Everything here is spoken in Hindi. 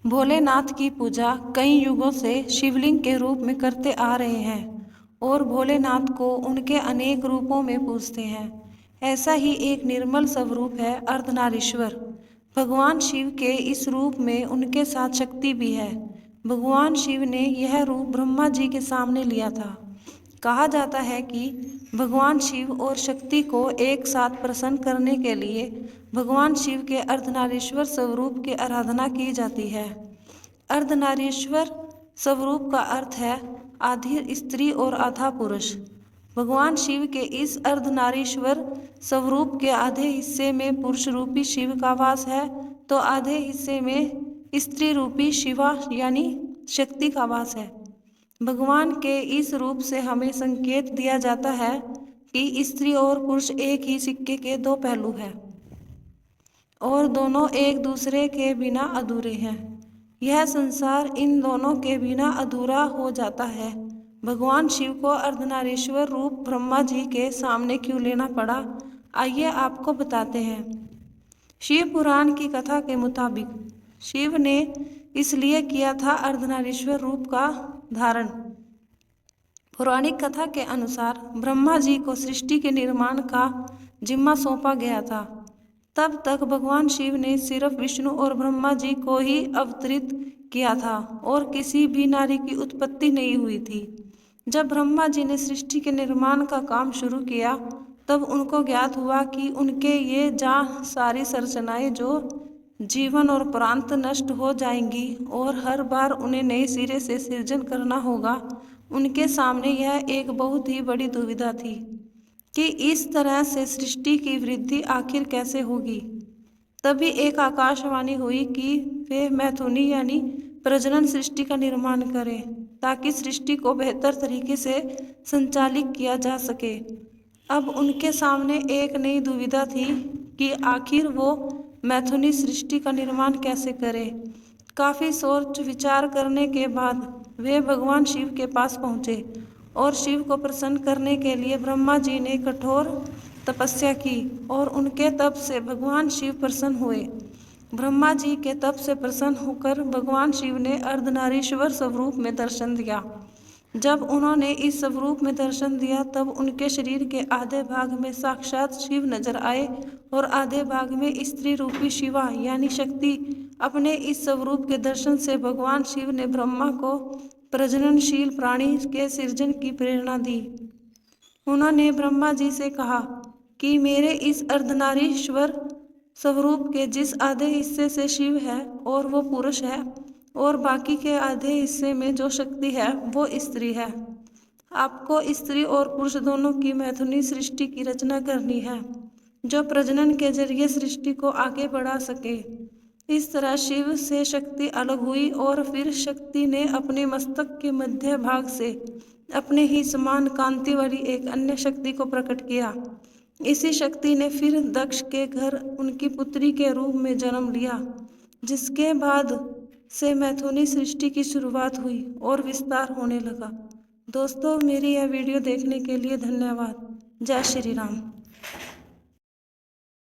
भोलेनाथ की पूजा कई युगों से शिवलिंग के रूप में करते आ रहे हैं और भोलेनाथ को उनके अनेक रूपों में पूजते हैं। ऐसा ही एक निर्मल स्वरूप है अर्धनारीश्वर। भगवान शिव के इस रूप में उनके साथ शक्ति भी है। भगवान शिव ने यह रूप ब्रह्मा जी के सामने लिया था। कहा जाता है कि भगवान शिव और शक्ति को एक साथ प्रसन्न करने के लिए भगवान शिव के अर्धनारीश्वर स्वरूप की आराधना की जाती है। अर्धनारीश्वर स्वरूप का अर्थ है आधी स्त्री और आधा पुरुष। भगवान शिव के इस अर्धनारीश्वर स्वरूप के आधे हिस्से में पुरुष रूपी शिव का वास है तो आधे हिस्से में स्त्री रूपी शिवा यानी शक्ति का वास है। भगवान के इस रूप से हमें संकेत दिया जाता है कि स्त्री और पुरुष एक ही सिक्के के दो पहलू हैं और दोनों एक दूसरे के बिना अधूरे हैं। यह संसार इन दोनों के बिना अधूरा हो जाता है। भगवान शिव को अर्धनारीश्वर रूप ब्रह्मा जी के सामने क्यों लेना पड़ा, आइए आपको बताते हैं। शिव पुराण की कथा के मुताबिक शिव ने इसलिए किया था अर्धनारीश्वर रूप का धारण। पौराणिक कथा के अनुसार ब्रह्मा जी को सृष्टि के निर्माण का जिम्मा सौंपा गया था। तब तक भगवान शिव ने सिर्फ विष्णु और ब्रह्मा जी को ही अवतरित किया था और किसी भी नारी की उत्पत्ति नहीं हुई थी। जब ब्रह्मा जी ने सृष्टि के निर्माण का काम शुरू किया तब उनको ज्ञात हुआ कि उनके ये सारी संरचनाएं जो जीवन और प्रांत नष्ट हो जाएंगी और हर बार उन्हें नए सिरे से सृजन करना होगा। उनके सामने यह एक बहुत ही बड़ी दुविधा थी कि इस तरह से सृष्टि की वृद्धि आखिर कैसे होगी। तभी एक आकाशवाणी हुई कि वे मैथुनी यानी प्रजनन सृष्टि का निर्माण करें ताकि सृष्टि को बेहतर तरीके से संचालित किया जा सके। अब उनके सामने एक नई दुविधा थी कि आखिर वो मैथुनी सृष्टि का निर्माण कैसे करें। काफ़ी सोच विचार करने के बाद वे भगवान शिव के पास पहुँचे और शिव को प्रसन्न करने के लिए ब्रह्मा जी ने कठोर तपस्या की और उनके तप से भगवान शिव प्रसन्न हुए। ब्रह्मा जी के तप से प्रसन्न होकर भगवान शिव ने अर्धनारीश्वर स्वरूप में दर्शन दिया। जब उन्होंने इस स्वरूप में दर्शन दिया तब उनके शरीर के आधे भाग में साक्षात शिव नजर आए और आधे भाग में स्त्री रूपी शिवा यानी शक्ति। अपने इस स्वरूप के दर्शन से भगवान शिव ने ब्रह्मा को प्रजननशील प्राणी के सृजन की प्रेरणा दी। उन्होंने ब्रह्मा जी से कहा कि मेरे इस अर्धनारीश्वर स्वरूप के जिस आधे हिस्से से शिव है और वो पुरुष है और बाकी के आधे हिस्से में जो शक्ति है वो स्त्री है। आपको स्त्री और पुरुष दोनों की मैथुनी सृष्टि की रचना करनी है जो प्रजनन के जरिए सृष्टि को आगे बढ़ा सके। इस तरह शिव से शक्ति अलग हुई और फिर शक्ति ने अपने मस्तक के मध्य भाग से अपने ही समान कांति वाली एक अन्य शक्ति को प्रकट किया। इसी शक्ति ने फिर दक्ष के घर उनकी पुत्री के रूप में जन्म लिया, जिसके बाद से मैथुनी सृष्टि की शुरुआत हुई और विस्तार होने लगा। दोस्तों, मेरी यह वीडियो देखने के लिए धन्यवाद। जय श्री राम।